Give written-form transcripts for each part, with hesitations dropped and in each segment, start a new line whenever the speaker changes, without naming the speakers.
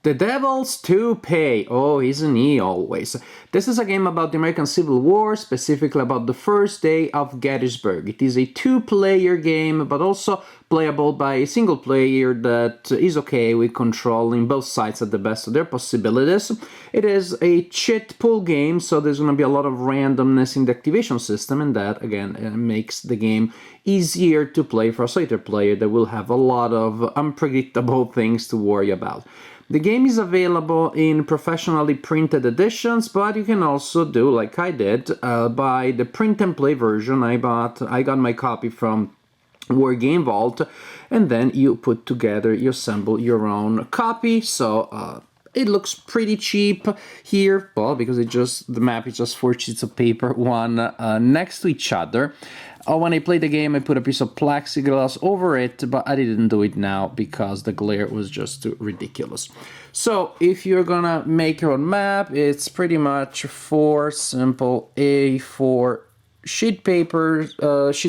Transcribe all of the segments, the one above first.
The Devil's to Pay. Oh, isn't he always? This is a game about the American Civil War, specifically about the first day of Gettysburg. It is a two-player game, but also playable by a single player that is okay with controlling both sides at the best of their possibilities. It is a cheat pool game, so there's going to be a lot of randomness in the activation system, and that, again, makes the game easier to play for a solitaire player that will have a lot of unpredictable things to worry about. The game is available in professionally printed editions, but you can also do, like I did, buy the print and play version. I got my copy from War Game Vault, and then you put together, you assemble your own copy. So it looks pretty cheap here, well, because the map is just 4 sheets of paper, one next to each other. When I played the game, I put a piece of plexiglass over it, but I didn't do it now because the glare was just too ridiculous. So if you're gonna make your own map, it's pretty much 4 simple A4 sheets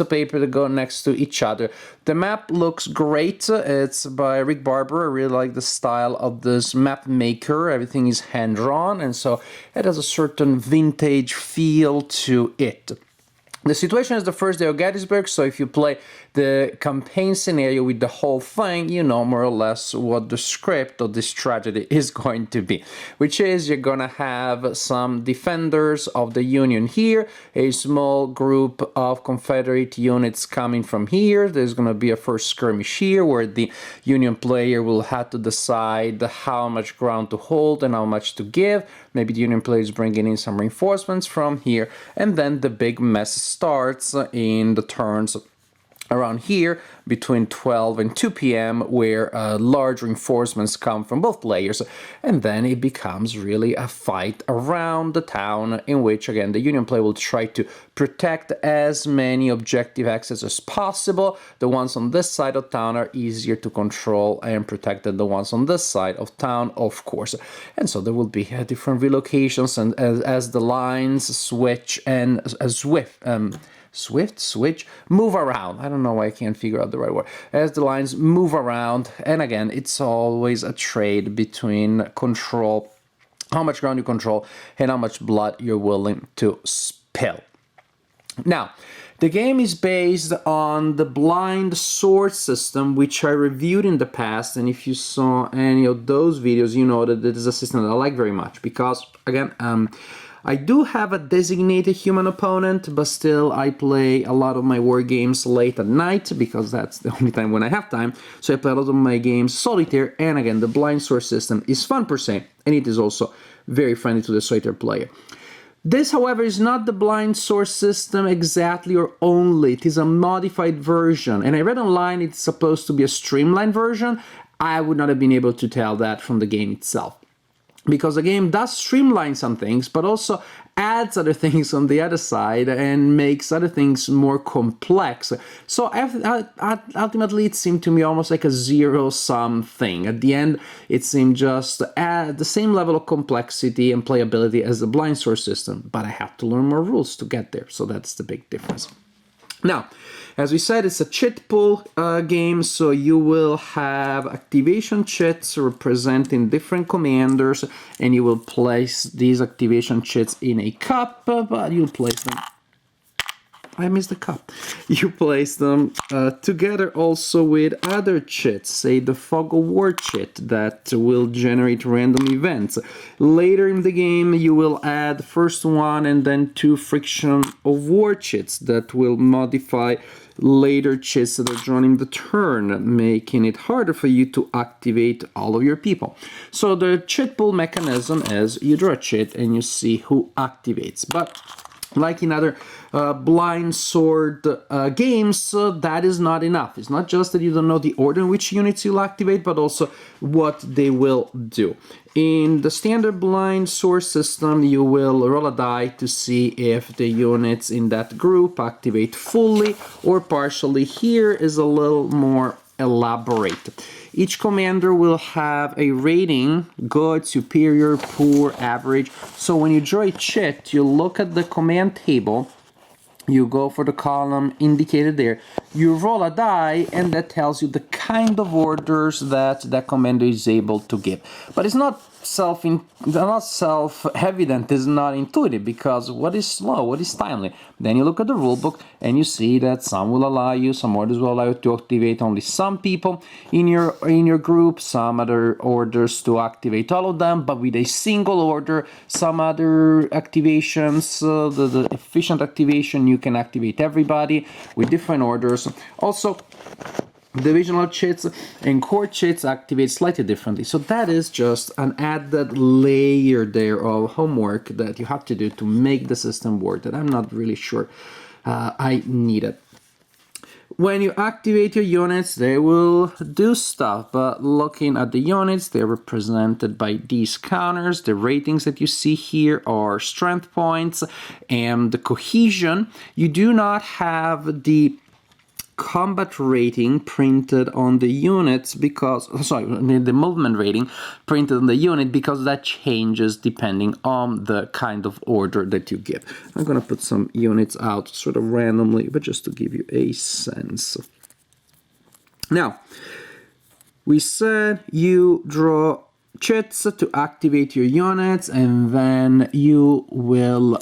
of paper that go next to each other. The map looks great. It's by Rick Barber. I really like the style of this map maker. Everything is hand-drawn, and so it has a certain vintage feel to it. The situation is the first day of Gettysburg, so if you play the campaign scenario with the whole thing, you know more or less what the script of this tragedy is going to be. Which is, you're gonna have some defenders of the Union here, a small group of Confederate units coming from here. There's gonna be a first skirmish here where the Union player will have to decide how much ground to hold and how much to give. Maybe the Union player is bringing in some reinforcements from here, and then the big mess starts in the turns around here between 12 and 2 p.m. where large reinforcements come from both players, and then it becomes really a fight around the town in which, again, the Union player will try to protect as many objective axes as possible. The ones on this side of town are easier to control and protect than the ones on this side of town, of course. And so there will be different relocations, and as the lines switch and move around. I don't know why I can't figure out the right word. As the lines move around, and again, it's always a trade between control, how much ground you control, and how much blood you're willing to spill. Now, the game is based on the blind sword system, which I reviewed in the past, and if you saw any of those videos, you know that it is a system that I like very much, because, again, I do have a designated human opponent, but still I play a lot of my war games late at night, because that's the only time when I have time. So I play a lot of my games solitaire, and again, the blind sword system is fun per se, and it is also very friendly to the solitaire player. This, however, is not the blind sword system exactly or only. It is a modified version, and I read online it's supposed to be a streamlined version. I would not have been able to tell that from the game itself, because the game does streamline some things, but also adds other things on the other side and makes other things more complex. So ultimately, it seemed to me almost like a zero-sum thing. At the end, it seemed just at the same level of complexity and playability as the blind sword system, but I have to learn more rules to get there, so that's the big difference. Now, as we said, it's a cheat pool game, so you will have activation chits representing different commanders, and you will place these activation chits in a cup, but you'll place them... I missed the cup. You place them together also with other chits, say the Fog of War chit that will generate random events. Later in the game, you will add first one and then 2 Friction of War chits that will modify later chits that are drawn in the turn, making it harder for you to activate all of your people. So the chit pool mechanism is you draw a chit and you see who activates. But like in other blind sword games, that is not enough. It's not just that you don't know the order in which units you'll activate, but also what they will do. In the standard blind sword system, you will roll a die to see if the units in that group activate fully or partially. Here is a little more elaborate. Each commander will have a rating: good, superior, poor, average. So when you draw a chit, you look at the command table You go for the column indicated there. You roll a die, and that tells you the kind of orders that that commander is able to give. But it's not self-evident, it's not intuitive, because what is slow, what is timely? Then you look at the rulebook and you see that some will allow you, some orders will allow you to activate only some people in your group, some other orders to activate all of them, but with a single order. Some other activations, the efficient activation, you can activate everybody with different orders. Also, divisional cheats and core cheats activate slightly differently. So that is just an added layer there of homework that you have to do to make the system work that I'm not really sure I needed. When you activate your units, they will do stuff, but looking at the units, they're represented by these counters. The ratings that you see here are strength points and the cohesion. You do not have the combat rating printed on the units because, sorry, the movement rating printed on the unit, because that changes depending on the kind of order that you give. I'm going to put some units out sort of randomly, but just to give you a sense. Now, we said you draw chits to activate your units, and then you will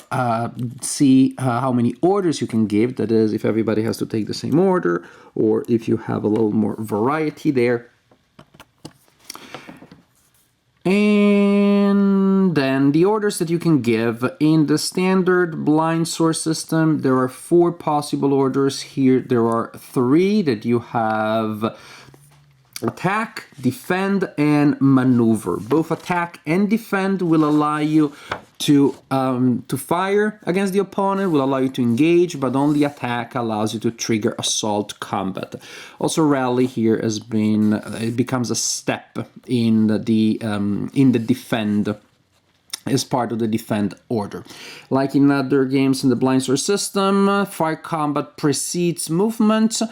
see how many orders you can give. That is, if everybody has to take the same order, or if you have a little more variety there. And then the orders that you can give in the standard blind source system, there are 4 possible orders. Here there are 3 that you have: attack, defend, and maneuver. Both attack and defend will allow you to fire against the opponent, will allow you to engage, but only attack allows you to trigger assault combat. Also, rally here has been, it becomes a step in the defend, as part of the defend order. Like in other games in the blind source system, fire combat precedes movement.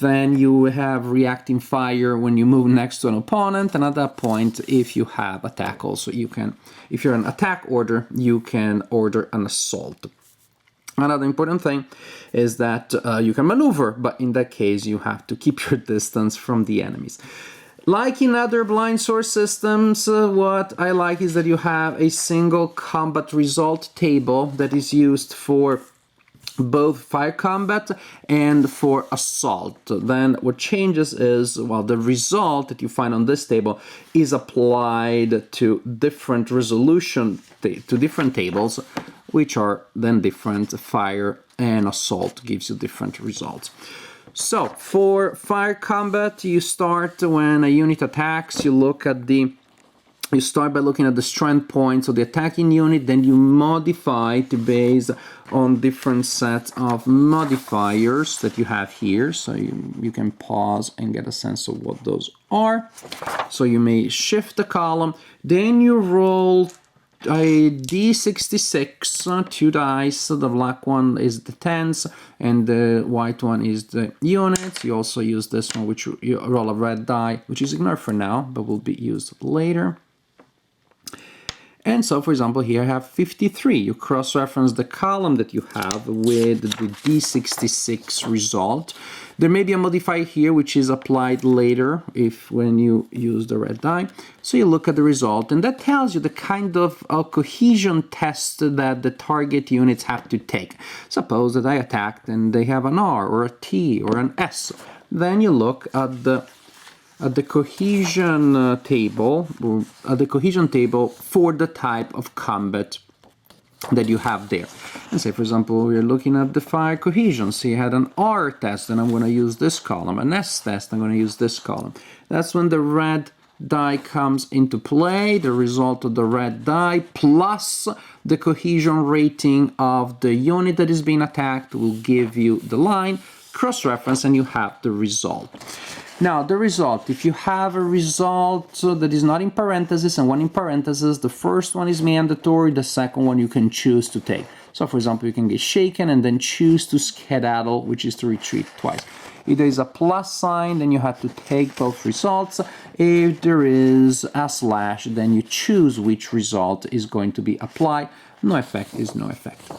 Then you have reacting fire when you move next to an opponent, and at that point, if you have attack also, you can, if you're an attack order, you can order an assault. Another important thing is that you can maneuver, but in that case, you have to keep your distance from the enemies. Like in other blind source systems, what I like is that you have a single combat result table that is used for both fire combat and for assault. Then what changes is, well, the result that you find on this table is applied to different resolution, to different tables, which are then different. Fire and assault gives you different results. So for fire combat, you start when a unit attacks, you start by looking at the strength points of the attacking unit, then you modify to base on different sets of modifiers that you have here. So you can pause and get a sense of what those are. So you may shift the column, then you roll a d66, 2 dice. The black one is the tens, and the white one is the units. You also use this one, which you roll a red die, which is ignored for now, but will be used later. And so, for example, here I have 53. You cross-reference the column that you have with the D66 result. There may be a modifier here which is applied later when you use the red die. So you look at the result, and that tells you the kind of cohesion test that the target units have to take. Suppose that I attacked and they have an R or a T or an S. Then you look at the cohesion table, for the type of combat that you have there. And say, for example, we're looking at the fire cohesion. So you had an R test, and I'm going to use this column. An S test, I'm going to use this column. That's when the red die comes into play. The result of the red die plus the cohesion rating of the unit that is being attacked will give you the line, cross-reference, and you have the result. Now, the result, if you have a result that is not in parentheses and one in parentheses, the first one is mandatory, the second one you can choose to take. So, for example, you can get shaken and then choose to skedaddle, which is to retreat twice. If there is a plus sign, then you have to take both results. If there is a slash, then you choose which result is going to be applied. No effect is no effect.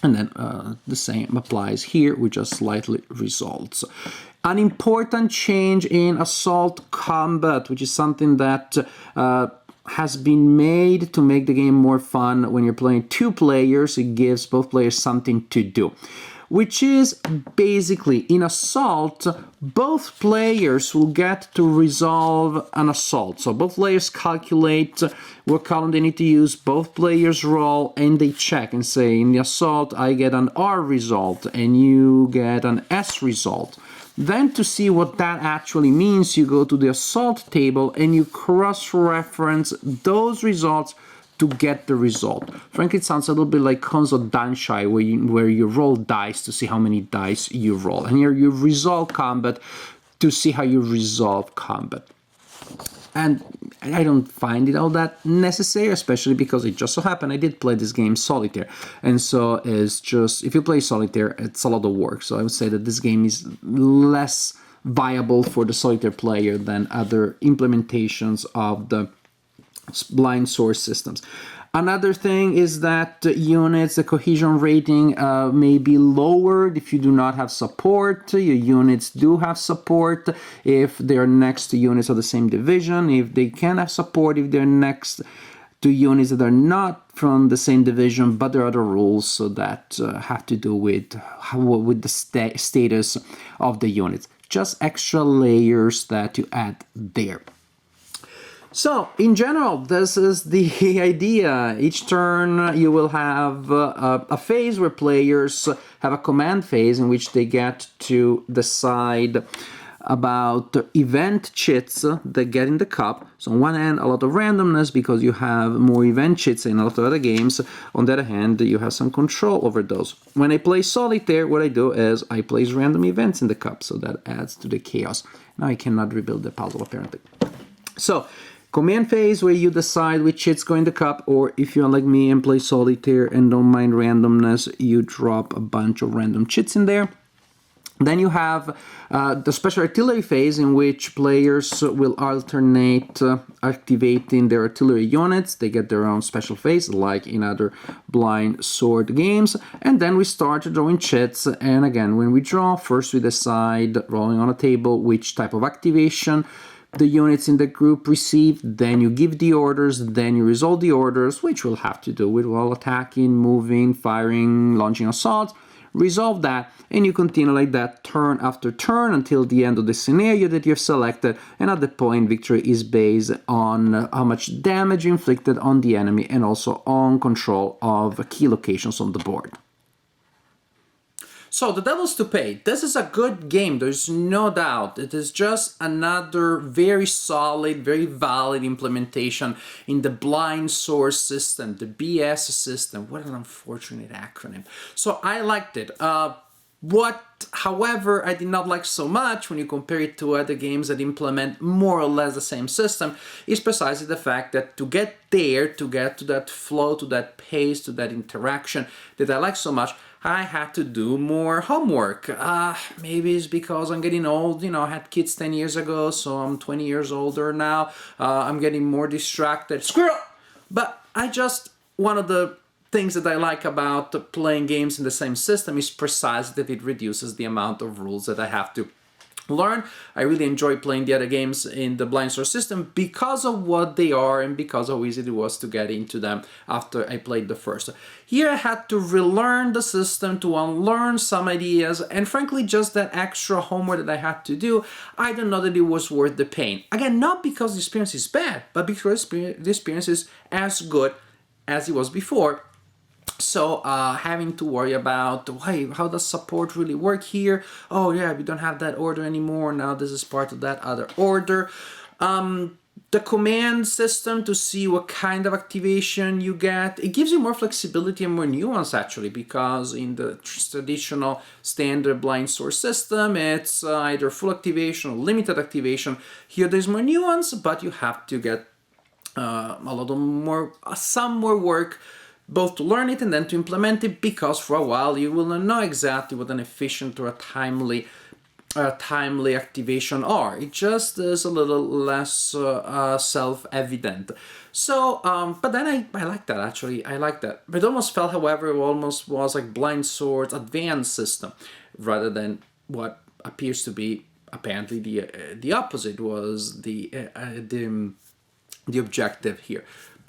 And then the same applies here, with just slightly results. An important change in assault combat, which is something that has been made to make the game more fun. When you're playing 2 players, it gives both players something to do, which is basically, in assault, both players will get to resolve an assault. So both players calculate what column they need to use, both players roll, and they check and say, in the assault, I get an R result, and you get an S result. Then, to see what that actually means, you go to the assault table and you cross-reference those results to get the result. Frankly, it sounds a little bit like console Danshai, where you roll dice to see how many dice you roll. And here you resolve combat to see how you resolve combat. And I don't find it all that necessary, especially because it just so happened I did play this game Solitaire. And so it's just, if you play Solitaire, it's a lot of work. So I would say that this game is less viable for the Solitaire player than other implementations of the blind source systems. Another thing is that units, the cohesion rating may be lowered if you do not have support. Your units do have support if they're next to units of the same division. If they can have support if they're next to units that are not from the same division, but there are other rules that have to do with the status of the units. Just extra layers that you add there. So, in general, this is the idea. Each turn you will have a phase where players have a command phase in which they get to decide about event chits that get in the cup. So on one hand, a lot of randomness because you have more event chits in a lot of other games. On the other hand, you have some control over those. When I play Solitaire, what I do is I place random events in the cup, so that adds to the chaos. Now I cannot rebuild the puzzle, apparently. So, command phase, where you decide which chits go in the cup, or if you're like me and play Solitaire and don't mind randomness, you drop a bunch of random chits in there. Then you have the special artillery phase, in which players will alternate activating their artillery units. They get their own special phase, like in other blind sword games. And then we start drawing chits. And again, when we draw, first we decide, rolling on a table, which type of activation the units in the group receive. Then you give the orders, then you resolve the orders, which will have to do with, well, attacking, moving, firing, launching assaults. Resolve that, and you continue like that turn after turn until the end of the scenario that you've selected, and at the point victory is based on how much damage inflicted on the enemy and also on control of key locations on the board. So, The Devil's to Pay. This is a good game, there's no doubt. It is just another very solid, very valid implementation in the blind source system, the BS system. What an unfortunate acronym. So, I liked it. However, I did not like so much when you compare it to other games that implement more or less the same system is precisely the fact that to get there, to get to that flow, to that pace, to that interaction that I like so much, I had to do more homework. Maybe it's because I'm getting old, I had kids 10 years ago, so I'm 20 years older now. I'm getting more distracted. Screw up! But one of the things that I like about playing games in the same system is precisely that it reduces the amount of rules that I have to learn. I really enjoy playing the other games in the blind source system because of what they are and because how easy it was to get into them after I played the first. Here I had to relearn the system, to unlearn some ideas, and frankly just that extra homework that I had to do, I don't know that it was worth the pain. Again, not because the experience is bad, but because the experience is as good as it was before. So having to worry about, hey, how does support really work here? Oh yeah, we don't have that order anymore. Now this is part of that other order. The command system to see what kind of activation you get, it gives you more flexibility and more nuance actually, because in the traditional standard blind source system, it's either full activation or limited activation. Here there's more nuance, but you have to get some more work both to learn it and then to implement it, because for a while you will not know exactly what an efficient or a timely timely activation are. It just is a little less self-evident. So, but then I like that, actually. I like that. It almost felt, however, it almost was like Blind Sword's advanced system, rather than what appears to be apparently the opposite was the objective here.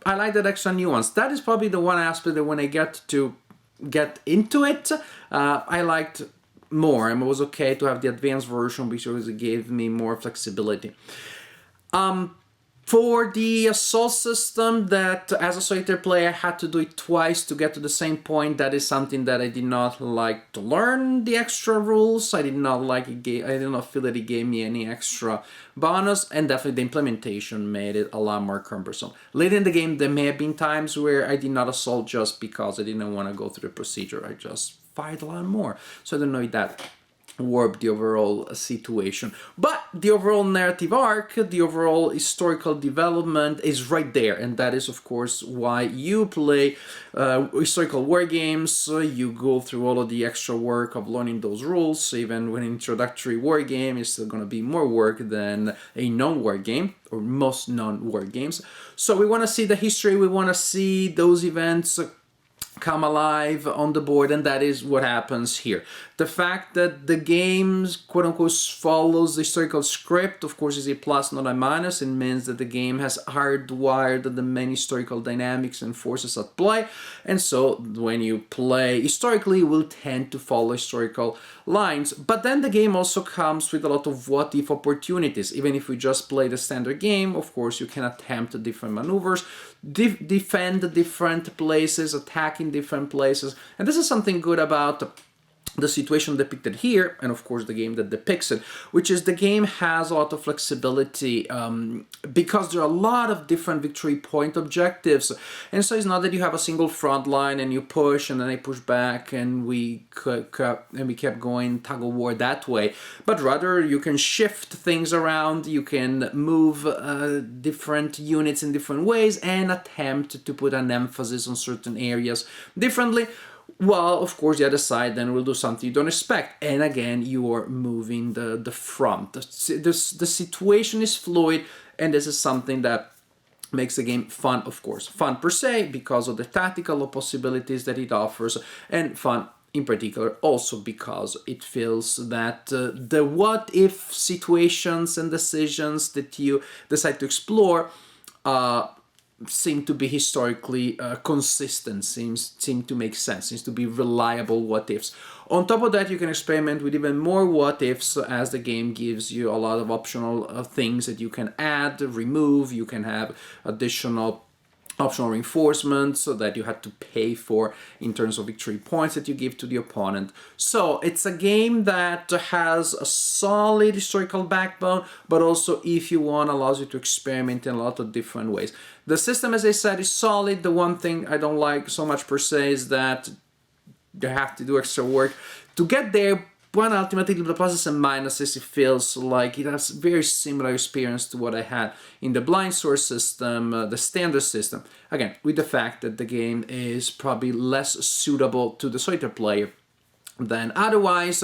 I like that extra nuance. That is probably the one aspect that when I get into it, I liked more, and it was okay to have the advanced version because it gave me more flexibility. For the assault system, that as a solitaire player I had to do it twice to get to the same point, that is something that I did not like to learn the extra rules. I did not like it. I did not feel that it gave me any extra bonus, and definitely the implementation made it a lot more cumbersome. Late in the game, there may have been times where I did not assault just because I didn't want to go through the procedure. I just fired a lot more. So I don't know if that warp the overall situation. But the overall narrative arc, the overall historical development is right there, and that is of course why you play historical war games. You go through all of the extra work of learning those rules. Even when an introductory war game is still going to be more work than a non-war game, or most non-war games. So we want to see the history, we want to see those events come alive on the board, and that is what happens here. The fact that the game, quote unquote, follows the historical script, of course, is a plus, not a minus. It means that the game has hardwired the many historical dynamics and forces at play, and so when you play historically, you will tend to follow historical lines. But then the game also comes with a lot of what-if opportunities. Even if we just play the standard game, of course, you can attempt different maneuvers, defend different places, attack in different places, and this is something good about the situation depicted here, and of course the game that depicts it, which is the game has a lot of flexibility because there are a lot of different victory point objectives, and so it's not that you have a single front line and you push and then I push back and we kept going tug of war that way, but rather you can shift things around, you can move different units in different ways and attempt to put an emphasis on certain areas differently. Well, of course, the other side then will do something you don't expect, and again, you are moving the front. The situation is fluid, and this is something that makes the game fun, of course. Fun per se, because of the tactical possibilities that it offers, and fun in particular also because it feels that the what-if situations and decisions that you decide to explore seem to be historically consistent, seem to make sense, seems to be reliable what-ifs. On top of that, you can experiment with even more what-ifs as the game gives you a lot of optional things that you can add, remove. You can have additional optional reinforcements so that you had to pay for in terms of victory points that you give to the opponent. So it's a game that has a solid historical backbone, but also, if you want, allows you to experiment in a lot of different ways. The system, as I said, is solid. The one thing I don't like so much per se is that you have to do extra work to get there. But ultimately, the pluses and minuses, it feels like it has very similar experience to what I had in the Blind Sword system, the standard system. Again, with the fact that the game is probably less suitable to the solitaire player than otherwise.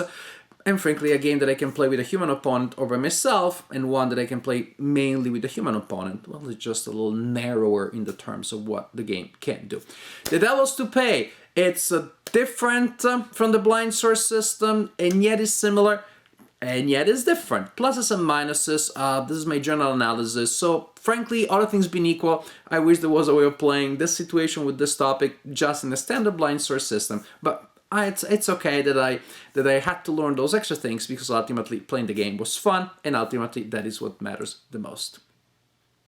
And frankly, a game that I can play with a human opponent over myself, and one that I can play mainly with a human opponent. Well, it's just a little narrower in the terms of what the game can do. The Devils to Pay. It's different from the Blind Sword system, and yet is similar, and yet is different. Pluses and minuses. This is my general analysis. So, frankly, other things being equal, I wish there was a way of playing this situation with this topic just in the standard Blind Sword system. But it's okay that I had to learn those extra things, because ultimately playing the game was fun, and ultimately that is what matters the most.